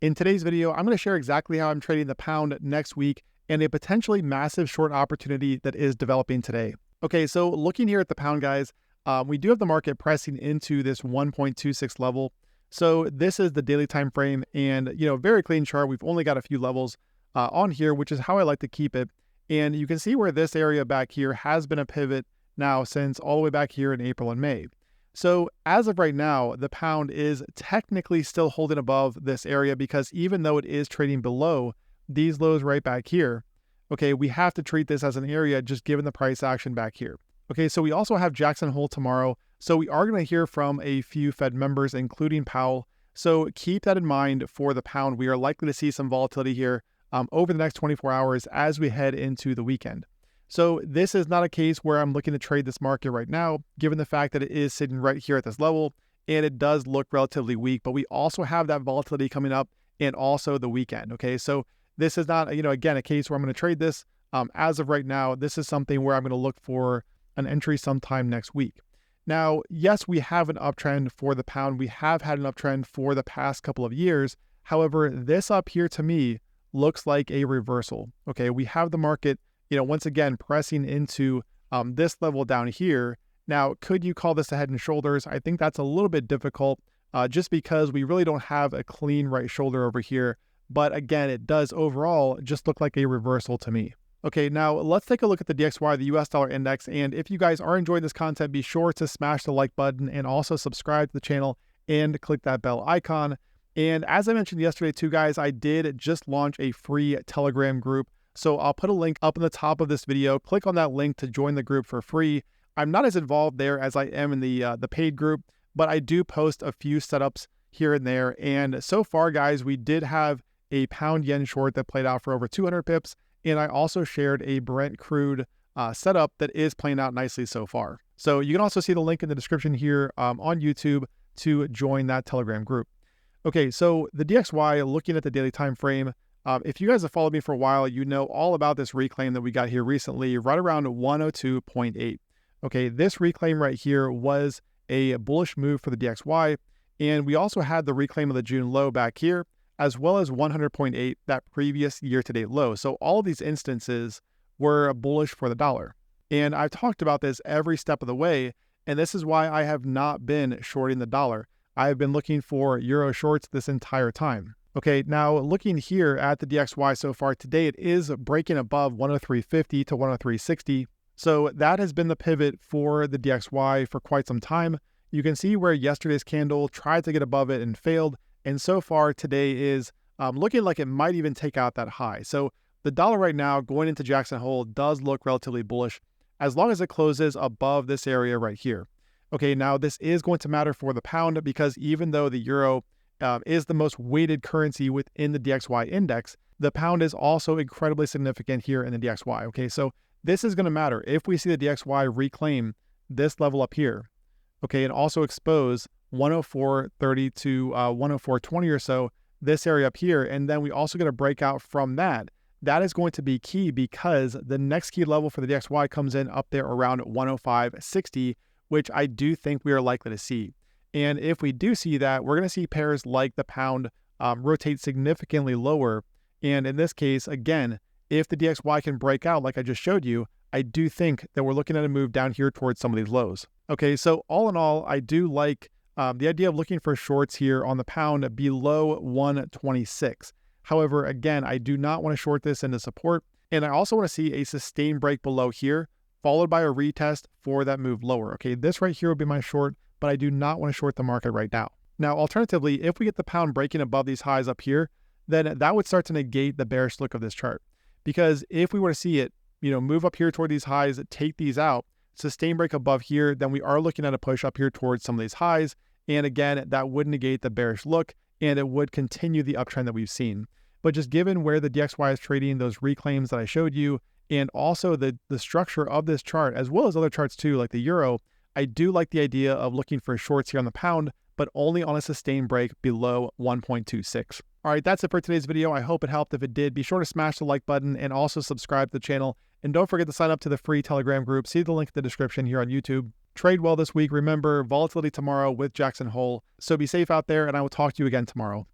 In today's video, I'm going to share exactly how I'm trading the pound next week and a potentially massive short opportunity that is developing today. Okay, so looking here at the pound, guys, we do have the market pressing into this 1.26 level. So this is the daily time frame, and very clean chart. We've only got a few levels on here, which is how I like to keep it. And you can see where this area back here has been a pivot now since all the way back here in April and May. So as of right now, the pound is technically still holding above this area because even though it is trading below these lows right back here, okay, we have to treat this as an area just given the price action back here. Okay, so we also have Jackson Hole tomorrow. So we are going to hear from a few Fed members, including Powell. So keep that in mind for the pound. We are likely to see some volatility here over the next 24 hours as we head into the weekend. So this is not a case where I'm looking to trade this market right now, given the fact that it is sitting right here at this level, and it does look relatively weak, but we also have that volatility coming up and also the weekend, okay? So this is not, again, a case where I'm going to trade this. As of right now, this is something where I'm going to look for an entry sometime next week. Now, yes, we have an uptrend for the pound. We have had an uptrend for the past couple of years. However, this up here to me looks like a reversal, okay? We have the market once again, pressing into this level down here. Now, could you call this a head and shoulders? I think that's a little bit difficult just because we really don't have a clean right shoulder over here. But again, it does overall just look like a reversal to me. Okay, now let's take a look at the DXY, the US dollar index. And if you guys are enjoying this content, be sure to smash the like button and also subscribe to the channel and click that bell icon. And as I mentioned yesterday too, guys, I did just launch a free Telegram group. So I'll put a link up in the top of this video. Click on that link to join the group for free. I'm not as involved there as I am in the paid group, but I do post a few setups here and there. And so far, guys, we did have a pound yen short that played out for over 200 pips. And I also shared a Brent crude setup that is playing out nicely so far. So you can also see the link in the description here on YouTube to join that Telegram group. Okay, so the DXY, looking at the daily time frame, if you guys have followed me for a while, you know all about this reclaim that we got here recently, right around 102.8. Okay, this reclaim right here was a bullish move for the DXY, and we also had the reclaim of the June low back here, as well as 100.8, that previous year-to-date low. So all of these instances were bullish for the dollar. And I've talked about this every step of the way, and this is why I have not been shorting the dollar. I have been looking for euro shorts this entire time. Okay, now looking here at the DXY so far today, it is breaking above 103.50 to 103.60. So that has been the pivot for the DXY for quite some time. You can see where yesterday's candle tried to get above it and failed. And so far today is looking like it might even take out that high. So the dollar right now going into Jackson Hole does look relatively bullish as long as it closes above this area right here. Okay, now this is going to matter for the pound because even though the euro is the most weighted currency within the DXY index, the pound is also incredibly significant here in the DXY. Okay, so this is going to matter if we see the DXY reclaim this level up here, okay, and also expose 104.30 to 104.20 or so, this area up here, and then we also get a breakout from that. That is going to be key because the next key level for the DXY comes in up there around 105.60, which I do think we are likely to see. And if we do see that, we're going to see pairs like the pound rotate significantly lower. And in this case, again, if the DXY can break out like I just showed you, I do think that we're looking at a move down here towards some of these lows. Okay, so all in all, I do like the idea of looking for shorts here on the pound below 126. However, again, I do not want to short this into support. And I also want to see a sustained break below here, followed by a retest for that move lower. Okay, this right here would be my short, but I do not want to short the market right now. Now, alternatively, if we get the pound breaking above these highs up here, then that would start to negate the bearish look of this chart. Because if we were to see it, move up here toward these highs, take these out, sustain break above here, then we are looking at a push up here towards some of these highs. And again, that would negate the bearish look and it would continue the uptrend that we've seen. But just given where the DXY is trading, those reclaims that I showed you, and also the structure of this chart, as well as other charts too, like the euro, I do like the idea of looking for shorts here on the pound, but only on a sustained break below 1.26. All right, that's it for today's video. I hope it helped. If it did, be sure to smash the like button and also subscribe to the channel. And don't forget to sign up to the free Telegram group. See the link in the description here on YouTube. Trade well this week. Remember, volatility tomorrow with Jackson Hole. So be safe out there, and I will talk to you again tomorrow.